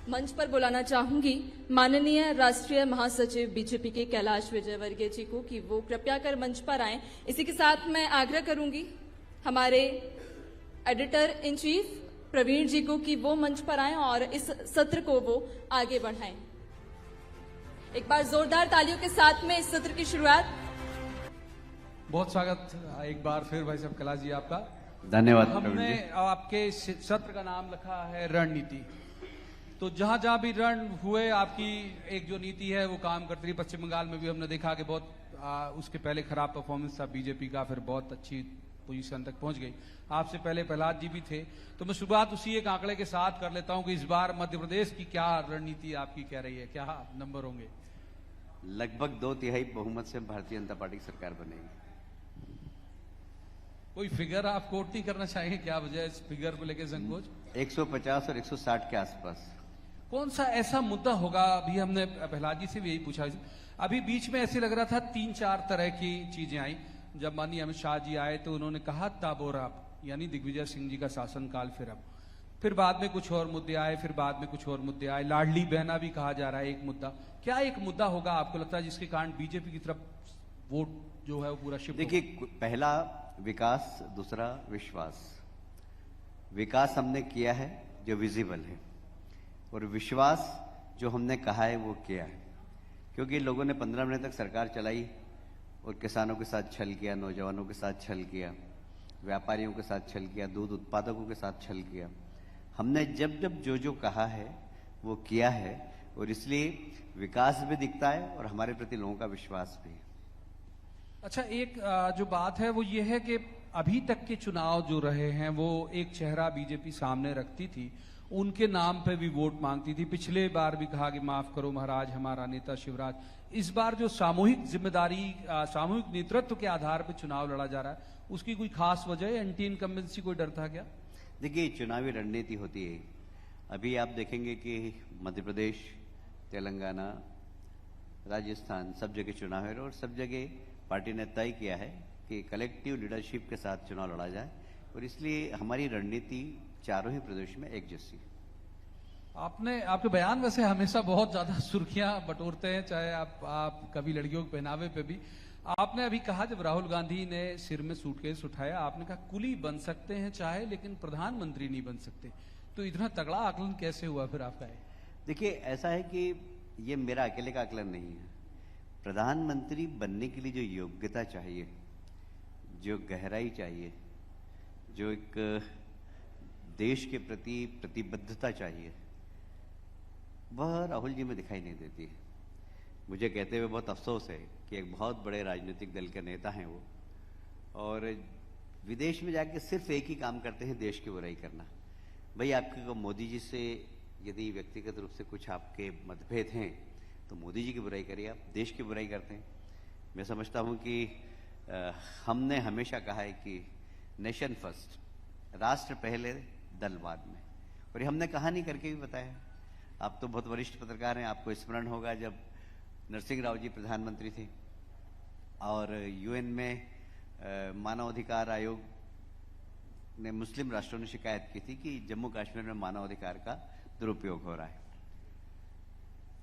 मंच पर बुलाना चाहूंगी माननीय राष्ट्रीय महासचिव बीजेपी के कैलाश विजयवर्गीय जी को कि वो कृपया कर मंच पर आएं। इसी के साथ मैं आग्रह करूंगी हमारे एडिटर इन चीफ प्रवीण जी को कि वो मंच पर आएं और इस सत्र को वो आगे बढ़ाएं। एक बार जोरदार तालियों के साथ में इस सत्र की शुरुआत। बहुत स्वागत एक बार फिर भाई साहब कैलाश जी आपका। धन्यवाद। हमने आपके सत्र का नाम रखा है रणनीति। तो जहां जहां भी रण हुए आपकी एक जो नीति है वो काम करती रही। पश्चिम बंगाल में भी हमने देखा कि बहुत उसके पहले खराब परफॉर्मेंस था बीजेपी का, फिर बहुत अच्छी पोजीशन तक पहुंच गई। आपसे पहले प्रहलाद जी भी थे। तो मैं शुरुआत उसी एक आंकड़े के साथ कर लेता हूं कि इस बार मध्य प्रदेश की क्या रणनीति आपकी कह रही है, क्या नंबर होंगे? लगभग 2/3 बहुमत से भारतीय जनता पार्टी की सरकार बनेगी। कोई फिगर आप कोट नहीं करना चाहेंगे? क्या वजह इस फिगर को लेकर संकोच? 150 और 160 के आसपास। कौन सा ऐसा मुद्दा होगा? अभी हमने प्रहलाद जी से भी यही पूछा। अभी बीच में ऐसे लग रहा था 3-4 तरह की चीजें आई। जब माननीय अमित शाह जी आए तो उन्होंने कहा ताबोराब, यानी दिग्विजय सिंह जी का शासनकाल फिर बाद में कुछ और मुद्दे आए, फिर बाद में कुछ और मुद्दे आए। लाडली बहना भी कहा जा रहा है एक मुद्दा। क्या एक मुद्दा होगा आपको लगता है जिसके कारण बीजेपी की तरफ वोट जो है वो पूरा शिफ्ट? देखिए, पहला विकास, दूसरा विश्वास। विकास हमने किया है जो विजिबल है, और विश्वास जो हमने कहा है वो किया है। क्योंकि लोगों ने 15 महीने तक सरकार चलाई और किसानों के साथ छल किया, नौजवानों के साथ छल किया, व्यापारियों के साथ छल किया, दूध उत्पादकों के साथ छल किया। हमने जब जब जो कहा है वो किया है, और इसलिए विकास भी दिखता है और हमारे प्रति लोगों का विश्वास भी। अच्छा, एक जो बात है वो ये है कि अभी तक के चुनाव जो रहे हैं वो एक चेहरा बीजेपी सामने रखती थी, उनके नाम पे भी वोट मांगती थी। पिछले बार भी कहा कि माफ करो महाराज हमारा नेता शिवराज। इस बार जो सामूहिक जिम्मेदारी, सामूहिक नेतृत्व के आधार पर चुनाव लड़ा जा रहा है, उसकी कोई खास वजह है? एंटी इनकम्बेंसी कोई डर था क्या? देखिए, चुनावी रणनीति होती है। अभी आप देखेंगे कि मध्य प्रदेश, तेलंगाना, राजस्थान सब जगह चुनाव है, और सब जगह पार्टी ने तय किया है कि कलेक्टिव लीडरशिप के साथ चुनाव लड़ा जाए, और इसलिए हमारी रणनीति चारों ही प्रदेश में एक जैसी है। आपके बयान वैसे हमेशा बहुत ज्यादा सुर्खियां बटोरते हैं, चाहे आप कभी लड़कियों के पहनावे पे भी। आपने अभी कहा जब राहुल गांधी ने सिर में सूटकेस उठाया, आपने कहा कुली बन सकते हैं चाहे, लेकिन प्रधानमंत्री नहीं बन सकते। तो इतना तगड़ा आकलन कैसे हुआ फिर आपका? देखिए, ऐसा है कि ये मेरा अकेले का आकलन नहीं है। प्रधानमंत्री बनने के लिए जो योग्यता चाहिए, जो गहराई चाहिए, जो एक देश के प्रति प्रतिबद्धता चाहिए, वह राहुल जी में दिखाई नहीं देती है। मुझे कहते हुए बहुत अफसोस है कि एक बहुत बड़े राजनीतिक दल के नेता हैं वो, और विदेश में जाके सिर्फ एक ही काम करते हैं, देश की बुराई करना। भाई, आपके को मोदी जी से यदि व्यक्तिगत रूप से कुछ आपके मतभेद हैं तो मोदी जी की बुराई करिए, आप देश की बुराई करते हैं। मैं समझता हूं कि हमने हमेशा कहा है कि नेशन फर्स्ट, राष्ट्र पहले दल बाद में, और ये हमने कहानी करके भी बताया। आप तो बहुत वरिष्ठ पत्रकार हैं, आपको स्मरण होगा जब नरसिंह राव जी प्रधानमंत्री थे और यूएन में मानवाधिकार आयोग ने मुस्लिम राष्ट्रों ने शिकायत की थी कि जम्मू कश्मीर में मानवाधिकार का दुरुपयोग हो रहा है।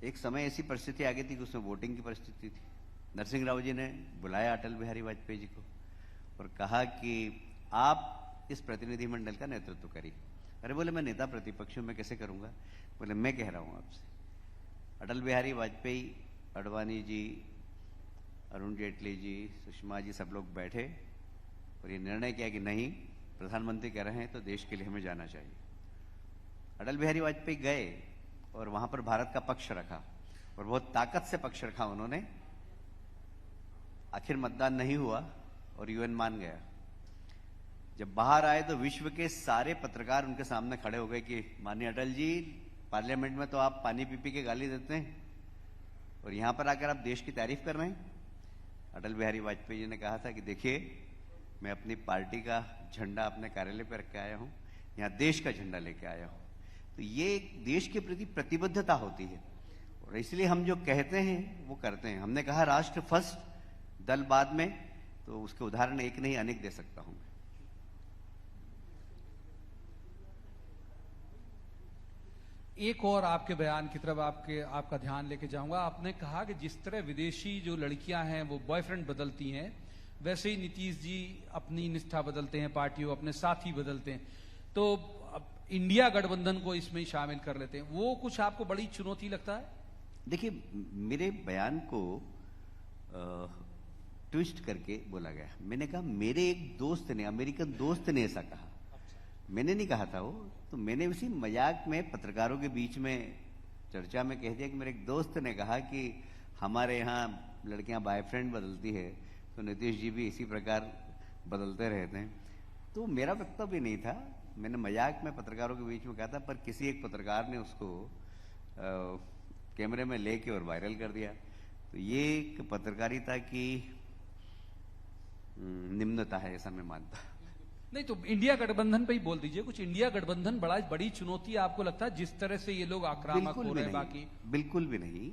एक समय ऐसी परिस्थिति आ गई थी कि उसमें वोटिंग की परिस्थिति थी। नरसिंह राव जी ने बुलाया अटल बिहारी वाजपेयी जी को और कहा कि आप इस प्रतिनिधिमंडल का नेतृत्व करिए। अरे बोले, मैं नेता प्रतिपक्ष हूं, मैं कैसे करूंगा? बोले, मैं कह रहा हूं आपसे। अटल बिहारी वाजपेयी, अडवाणी जी, अरुण जेटली जी, सुषमा जी, सब लोग बैठे और ये निर्णय किया कि नहीं, प्रधानमंत्री कह रहे हैं तो देश के लिए हमें जाना चाहिए। अटल बिहारी वाजपेयी गए और वहां पर भारत का पक्ष रखा, और बहुत ताकत से पक्ष रखा उन्होंने। आखिर मतदान नहीं हुआ और यूएन मान गया। जब बाहर आए तो विश्व के सारे पत्रकार उनके सामने खड़े हो गए कि माननीय अटल जी, पार्लियामेंट में तो आप पानी पी पी के गाली देते हैं और यहां पर आकर आप देश की तारीफ कर रहे हैं। अटल बिहारी वाजपेयी जी ने कहा था कि देखिए, मैं अपनी पार्टी का झंडा अपने कार्यालय पर रख के आया हूं, यहां देश का झंडा लेके आया हूं। तो ये देश के प्रति प्रतिबद्धता होती है, और इसलिए हम जो कहते हैं वो करते हैं। हमने कहा राष्ट्र फर्स्ट, दल बाद में, तो उसके उदाहरण एक नहीं अनेक दे सकता हूं मैं। एक और आपके बयान की तरफ आपका ध्यान लेके जाऊंगा। आपने कहा कि जिस तरह विदेशी जो लड़कियां हैं वो बॉयफ्रेंड बदलती हैं, वैसे ही नीतीश जी अपनी निष्ठा बदलते हैं, पार्टियों अपने साथी बदलते हैं। तो अब इंडिया गठबंधन को इसमें ही शामिल कर लेते हैं, वो कुछ आपको बड़ी चुनौती लगता है? देखिए, मेरे बयान को ट्विस्ट करके बोला गया। मैंने कहा मेरे एक दोस्त ने, अमेरिकन दोस्त ने ऐसा कहा। मैंने नहीं कहा था वो, तो मैंने उसी मजाक में पत्रकारों के बीच में चर्चा में कह दिया कि मेरे एक दोस्त ने कहा कि हमारे यहाँ लड़कियां बॉयफ्रेंड बदलती है, तो नीतीश जी भी इसी प्रकार बदलते रहते हैं। तो मेरा वक्तव्य नहीं था, मैंने मजाक में पत्रकारों के बीच में कहा था, पर किसी एक पत्रकार ने उसको कैमरे में लेके और वायरल कर दिया। तो ये एक पत्रकारिता की निम्नता है, ऐसा मैं मानता। नहीं तो इंडिया गठबंधन पे ही बोल दीजिए कुछ। इंडिया गठबंधन बड़ी चुनौती आपको लगता है, जिस तरह से ये लोग आक्रामक हो रहे हैं? बाकी बिल्कुल भी नहीं।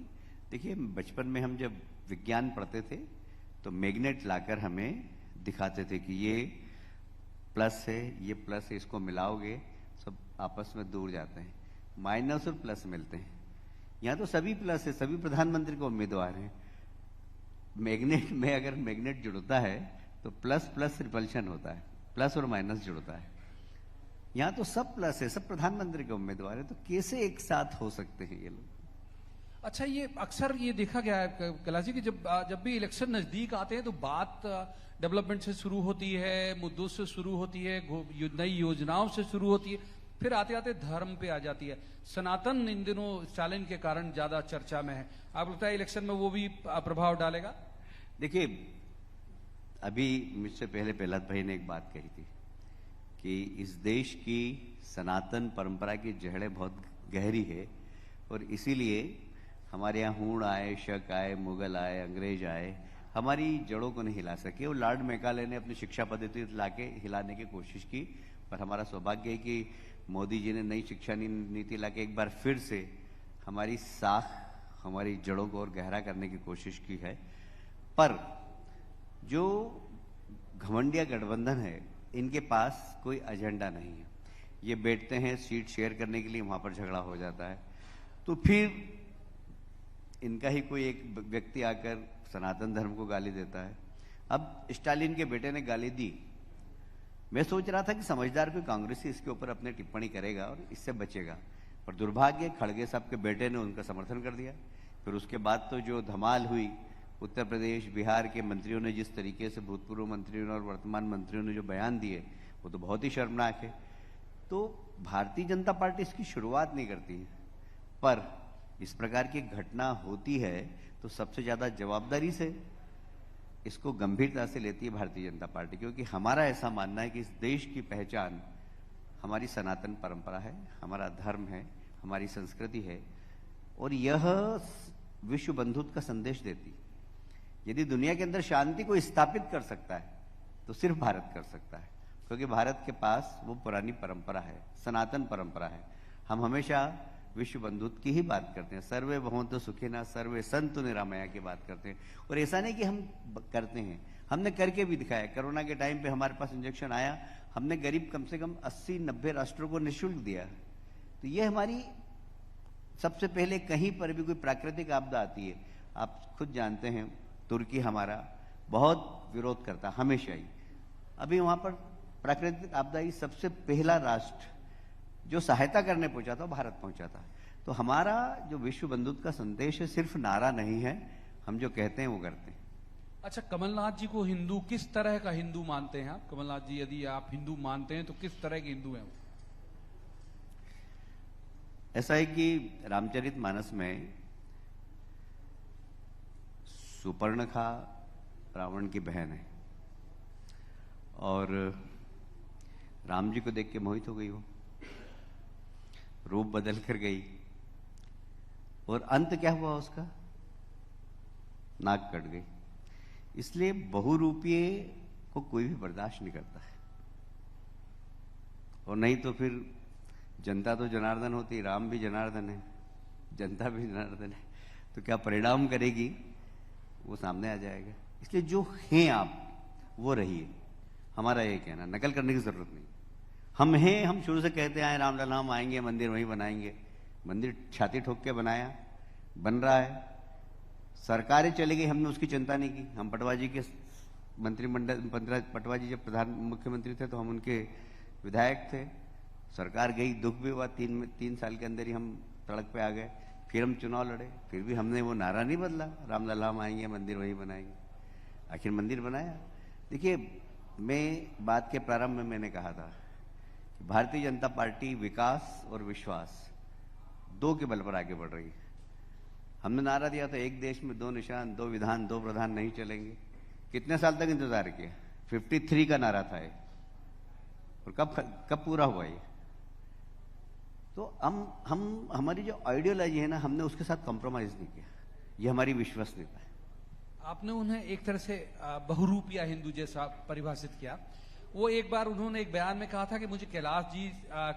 देखिए, बचपन में हम जब विज्ञान पढ़ते थे तो मैग्नेट लाकर हमें दिखाते थे कि ये प्लस है, ये प्लस है, इसको मिलाओगे सब आपस में दूर जाते हैं, माइनस और प्लस मिलते हैं। यहाँ तो सभी प्लस है, सभी प्रधानमंत्री को उम्मीदवार हैं। मैग्नेट में अगर मैग्नेट जुड़ता है तो प्लस प्लस रिपल्शन होता है, प्लस और माइनस जुड़ता है। यहाँ तो सब प्लस है, सब प्रधानमंत्री के उम्मीदवार है, तो कैसे एक साथ हो सकते हैं ये लोग? अच्छा, ये अक्सर ये देखा गया है कैलाश जी कि जब भी इलेक्शन नजदीक आते हैं तो बात डेवलपमेंट से शुरू होती है, मुद्दों से शुरू होती है, नई योजनाओं से शुरू होती है, फिर आते आते धर्म पे आ जाती है। सनातन इन दिनों स्टालिन के कारण ज्यादा चर्चा में है। आप लगता है इलेक्शन में वो भी प्रभाव डालेगा? देखिए, अभी मुझसे पहले प्रहलाद भाई ने एक बात कही थी कि इस देश की सनातन परंपरा की जड़ें बहुत गहरी है और इसीलिए हमारे यहाँ हूण आए, शक आए, मुगल आए, अंग्रेज आए, हमारी जड़ों को नहीं हिला सके। और लॉर्ड मैकाले ने अपनी शिक्षा पद्धति लाके हिलाने की कोशिश की, पर हमारा सौभाग्य है कि मोदी जी ने नई शिक्षा नीति लाके एक बार फिर से हमारी साख, हमारी जड़ों को और गहरा करने की कोशिश की है। पर जो घमंडिया गठबंधन है, इनके पास कोई एजेंडा नहीं है। ये बैठते हैं सीट शेयर करने के लिए, वहां पर झगड़ा हो जाता है, तो फिर इनका ही कोई एक व्यक्ति आकर सनातन धर्म को गाली देता है। अब स्टालिन के बेटे ने गाली दी। मैं सोच रहा था कि समझदार कोई कांग्रेसी इसके ऊपर अपनी टिप्पणी करेगा और इससे बचेगा, पर दुर्भाग्य खड़गे साहब के बेटे ने उनका समर्थन कर दिया। फिर उसके बाद तो जो धमाल हुई, उत्तर प्रदेश, बिहार के मंत्रियों ने जिस तरीके से, भूतपूर्व मंत्रियों ने और वर्तमान मंत्रियों ने जो बयान दिए, वो तो बहुत ही शर्मनाक है। तो भारतीय जनता पार्टी इसकी शुरुआत नहीं करती है, पर इस प्रकार की घटना होती है तो सबसे ज्यादा जवाबदारी से इसको गंभीरता से लेती है भारतीय जनता पार्टी, क्योंकि हमारा ऐसा मानना है कि इस देश की पहचान हमारी सनातन परंपरा है, हमारा धर्म है, हमारी संस्कृति है, और यह विश्व बंधुत्व का संदेश देती है। यदि दुनिया के अंदर शांति को स्थापित कर सकता है तो सिर्फ भारत कर सकता है, क्योंकि भारत के पास वो पुरानी परंपरा है, सनातन परंपरा है। हम हमेशा विश्व बंधुत्व की ही बात करते हैं, सर्वे भवन्तु सुखिनः सर्वे सन्तु निरामया की बात करते हैं। और ऐसा नहीं कि हम करते हैं, हमने करके भी दिखाया। कोरोना के टाइम पे हमारे पास इंजेक्शन आया, हमने करीब कम से कम 80-90 राष्ट्रों को निःशुल्क दिया। तो ये हमारी, सबसे पहले कहीं पर भी कोई प्राकृतिक आपदा आती है, आप खुद जानते हैं तुर्की हमारा बहुत विरोध करता हमेशा ही। अभी वहां पर प्राकृतिक आपदा ही सबसे पहला राष्ट्र जो सहायता करने पहुंचा था, भारत पहुंचा था। तो हमारा जो विश्व बंधुत्व का संदेश है, सिर्फ नारा नहीं है, हम जो कहते हैं वो करते हैं। अच्छा, कमलनाथ जी को हिंदू, किस तरह का हिंदू मानते हैं आप? कमलनाथ जी यदि आप हिंदू मानते हैं तो किस तरह के हिंदू हैं वो? ऐसा है कि रामचरितमानस में सुपर्णखा रावण की बहन है और राम जी को देख के मोहित हो गई, वो रूप बदल कर गई, और अंत क्या हुआ उसका? नाक कट गई। इसलिए बहुरूपीय को कोई भी बर्दाश्त नहीं करता है, और नहीं तो फिर जनता तो जनार्दन होती, राम भी जनार्दन है, जनता भी जनार्दन है, तो क्या परिणाम करेगी वो सामने आ जाएगा। इसलिए जो हैं आप वो रहिए, हमारा ये कहना, नकल करने की जरूरत नहीं। हम हैं, हम शुरू से कहते आए रामलला, हम आएंगे मंदिर वहीं बनाएंगे, मंदिर छाती ठोक के बनाया, बन रहा है। सरकारें चली गई, हमने उसकी चिंता नहीं की। हम पटवा जी के मंत्रिमंडल, पटवा जी जब प्रधान मुख्यमंत्री थे तो हम उनके विधायक थे। सरकार गई, दुख भी हुआ, 3 साल के अंदर ही हम सड़क पे आ गए। फिर हम चुनाव लड़े, फिर भी हमने वो नारा नहीं बदला, रामलला हम आएंगे, मंदिर वही बनाएंगे। आखिर मंदिर बनाया। देखिए, मैं बात के प्रारंभ में मैंने कहा था कि भारतीय जनता पार्टी विकास और विश्वास 2 के बल पर आगे बढ़ रही है। हमने नारा दिया था, एक देश में 2 निशान, 2 विधान, 2 प्रधान नहीं चलेंगे। कितने साल तक इंतजार किया? 53 का नारा था ये, और कब पूरा हुआ ये? तो हम हमारी जो आइडियोलॉजी है ना, हमने उसके साथ कॉम्प्रोमाइज नहीं किया। ये हमारी विश्वसनीयता है। आपने उन्हें एक तरह से बहुरूपिया हिंदू जैसा परिभाषित किया। वो एक बार उन्होंने एक बयान में कहा था कि मुझे कैलाश जी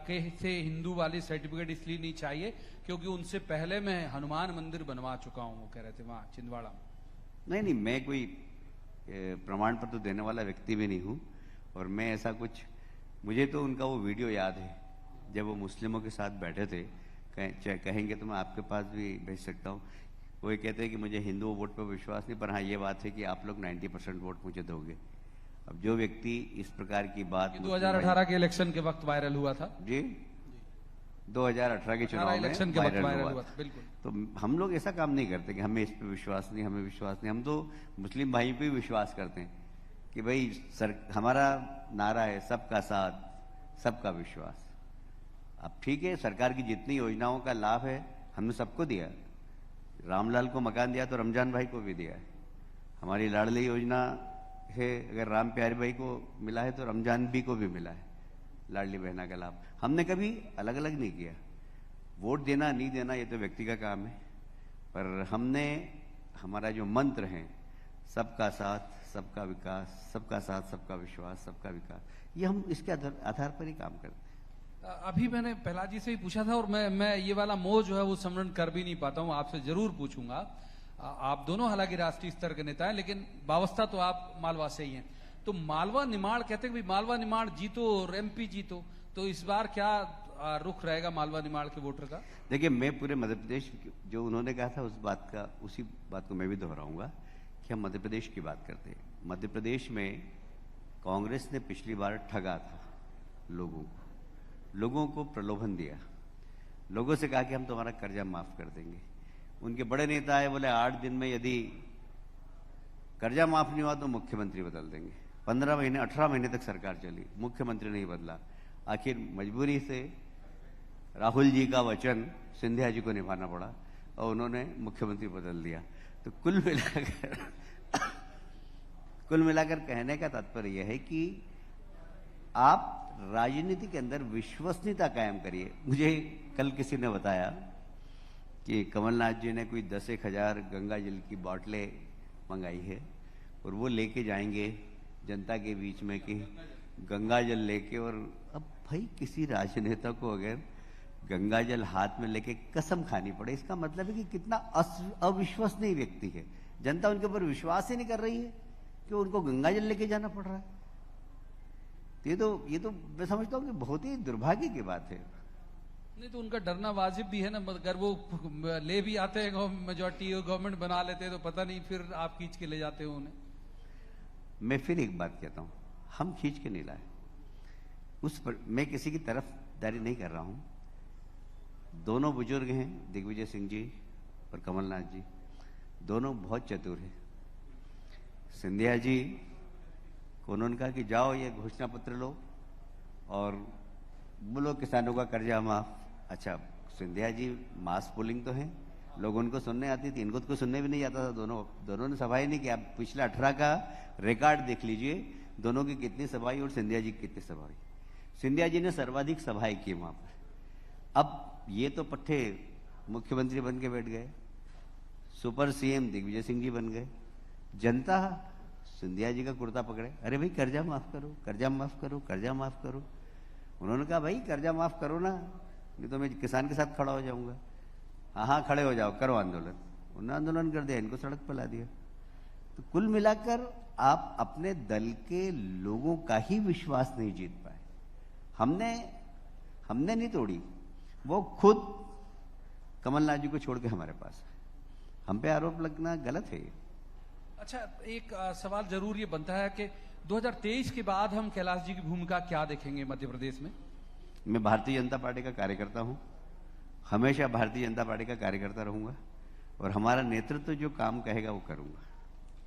के से हिंदू वाली सर्टिफिकेट इसलिए नहीं चाहिए क्योंकि उनसे पहले मैं हनुमान मंदिर बनवा चुका हूं, वो कह रहे थे वहां छिंदवाड़ा में। नहीं, मैं कोई प्रमाण पत्र देने वाला व्यक्ति भी नहीं हूं। और मैं ऐसा कुछ, मुझे तो उनका वो वीडियो याद है जब वो मुस्लिमों के साथ बैठे थे। कहेंगे तो मैं आपके पास भी भेज सकता हूँ। वो ये कहते हैं कि मुझे हिंदू वोट पर विश्वास नहीं, पर हाँ ये बात है कि आप लोग 90% वोट मुझे दोगे। अब जो व्यक्ति इस प्रकार की बात 2018 के इलेक्शन के वक्त वायरल हुआ था जी, 2018 के चुनाव इलेक्शन के वक्त वायरल हुआ था, बिल्कुल। तो हम लोग ऐसा काम नहीं करते कि हमें इस पे विश्वास नहीं, हमें विश्वास नहीं। हम तो मुस्लिम भाई पे विश्वास करते हैं कि भाई हमारा नारा है सबका साथ, सबका विश्वास। अब ठीक है, सरकार की जितनी योजनाओं का लाभ है हमने सबको दिया। रामलाल को मकान दिया तो रमजान भाई को भी दिया है। हमारी लाडली योजना है, अगर राम प्यारे भाई को मिला है तो रमजान भी को भी मिला है, लाडली बहना का लाभ। हमने कभी अलग अलग नहीं किया। वोट देना नहीं देना ये तो व्यक्ति का काम है, पर हमने, हमारा जो मंत्र है सबका साथ सबका विकास, सबका साथ सबका विश्वास, सबका विकास, ये हम इसके आधार पर ही काम करते हैं। अभी मैंने प्रहलाद जी से ही पूछा था और मैं ये वाला मोह जो है वो समरण कर भी नहीं पाता हूं, आपसे जरूर पूछूंगा। आप दोनों हालांकि राष्ट्रीय स्तर के नेता हैं, लेकिन वावस्था तो आप मालवा से ही हैं। तो मालवा निमाड़ कहते हैं कि मालवा निमाड़ जीतो और एमपी जीतो, तो इस बार क्या रुख रहेगा मालवा निमाड़ के वोटर का? देखिए, मैं पूरे मध्य प्रदेश, जो उन्होंने कहा था उसी बात को मैं भी दोहराऊंगा कि हम मध्य प्रदेश की बात करते हैं। मध्य प्रदेश में कांग्रेस ने पिछली बार ठगा था लोगों को प्रलोभन दिया, लोगों से कहा कि हम तुम्हारा कर्जा माफ कर देंगे। उनके बड़े नेता आए, बोले 8 दिन में यदि कर्जा माफ नहीं हुआ तो मुख्यमंत्री बदल देंगे। 15 महीने 18 महीने तक सरकार चली, मुख्यमंत्री नहीं बदला। आखिर मजबूरी से राहुल जी का वचन सिंधिया जी को निभाना पड़ा और उन्होंने मुख्यमंत्री बदल दिया। तो कुल मिलाकर कहने का तात्पर्य यह है कि आप राजनीति के अंदर विश्वसनीयता कायम करिए। मुझे कल किसी ने बताया कि कमलनाथ जी ने कोई 10-1 हजार गंगा जल की बोतलें मंगाई है और वो लेके जाएंगे जनता के बीच में कि गंगा जल लेके। और अब भाई किसी राजनेता को अगर गंगा जल हाथ में लेके कसम खानी पड़े, इसका मतलब है कि कितना अविश्वसनीय व्यक्ति है। जनता उनके ऊपर विश्वास ही नहीं कर रही है कि उनको गंगा जल लेके जाना पड़ रहा है। ये तो मैं समझता हूँ कि बहुत ही दुर्भाग्य की बात है। नहीं तो उनका डरना वाजिब भी है ना, अगर वो ले भी आते हैं मेजॉरिटी गवर्नमेंट बना लेते हैं तो पता नहीं फिर आप खींच के ले जाते हो उन्हें। मैं फिर एक बात कहता हूँ, हम खींच के नहीं लाए उस पर, मैं किसी की तरफदारी नहीं कर रहा हूँ। दोनों बुजुर्ग हैं, दिग्विजय सिंह जी और कमलनाथ जी, दोनों बहुत चतुर हैं। सिंधिया जी को उन्होंने कहा कि जाओ ये घोषणा पत्र लो और बोलो किसानों का कर्जा माफ। अच्छा, सिंधिया जी मास पोलिंग तो है, लोग उनको सुनने आती थी, इनको तो सुनने भी नहीं आता था। दोनों ने सभाएं नहीं किया। पिछले 18 का रिकॉर्ड देख लीजिए, दोनों की कितनी सभाएं और सिंधिया जी की कितनी सभाएं। सिंधिया जी ने सर्वाधिक सभाएं की वहां पर। अब ये तो पट्टे मुख्यमंत्री बन के बैठ गए, सुपर सीएम दिग्विजय सिंह जी बन गए। जनता सिंधिया जी का कुर्ता पकड़े, अरे भाई कर्जा माफ करो, कर्जा माफ करो, कर्जा माफ करो। उन्होंने कहा भाई कर्जा माफ करो ना, नहीं तो मैं किसान के साथ खड़ा हो जाऊंगा। हाँ खड़े हो जाओ, करो आंदोलन। उन्होंने आंदोलन कर दिया, इनको सड़क पर ला दिया। तो कुल मिलाकर आप अपने दल के लोगों का ही विश्वास नहीं जीत पाए। हमने नहीं तोड़ी, वो खुद कमलनाथ जी को छोड़ के हमारे पास है। हम पे आरोप लगना गलत है ये। अच्छा, एक सवाल जरूर ये बनता है कि 2023 के बाद हम कैलाश जी की भूमिका क्या देखेंगे मध्य प्रदेश में? मैं भारतीय जनता पार्टी का कार्यकर्ता हूं, हमेशा भारतीय जनता पार्टी का कार्यकर्ता रहूंगा और हमारा नेतृत्व जो काम कहेगा वो करूंगा।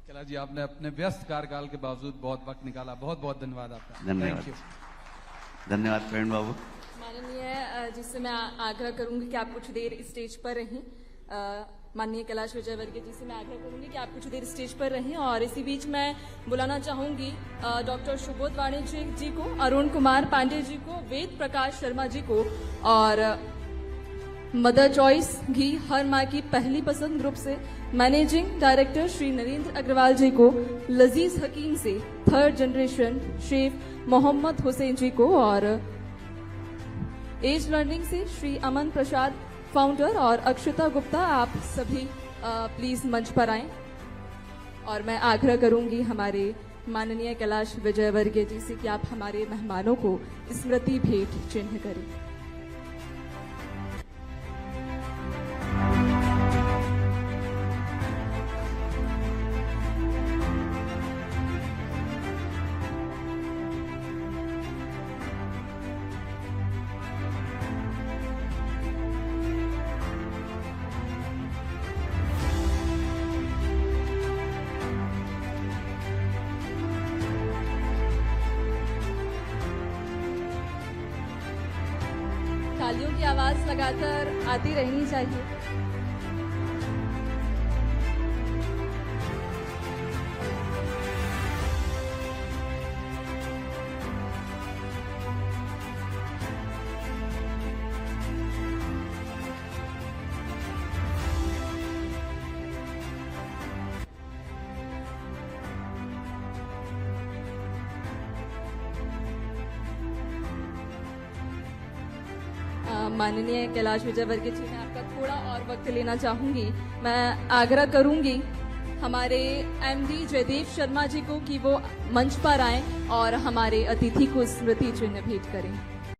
कैलाश जी, आपने अपने व्यस्त कार्यकाल के बावजूद बहुत वक्त निकाला, बहुत बहुत धन्यवाद आपका। धन्यवाद। Thank you। धन्यवाद प्रवीण बाबू। माननीय जिससे मैं आग्रह करूंगी कि आप कुछ देर स्टेज पर रहें। माननीय कैलाश विजयवर्गीय जी से मैं आग्रह करूंगी कि आप कुछ देर स्टेज पर रहें। और इसी बीच मैं बुलाना चाहूंगी डॉक्टर सुबोध वाणिज्य जी को, अरुण कुमार पांडे जी को, वेद प्रकाश शर्मा जी को और मदर चॉइस घी हर माँ की पहली पसंद ग्रुप से मैनेजिंग डायरेक्टर श्री नरेंद्र अग्रवाल जी को, लजीज हकीम से 3rd generation chef Mohammad Hussain ji को और एज लर्निंग से श्री अमन प्रसाद फाउंडर और अक्षता गुप्ता, आप सभी प्लीज मंच पर आएं। और मैं आग्रह करूंगी हमारे माननीय कैलाश विजयवर्गीय जी से कि आप हमारे मेहमानों को स्मृति भेंट चिन्ह करें। तालियों की आवाज लगातार आती रहनी चाहिए। माननीय कैलाश विजयवर्गीय जी, मैं आपका थोड़ा और वक्त लेना चाहूंगी। मैं आग्रह करूंगी हमारे एमडी जयदेव शर्मा जी को कि वो मंच पर आएं और हमारे अतिथि को स्मृति चिन्ह भेंट करें।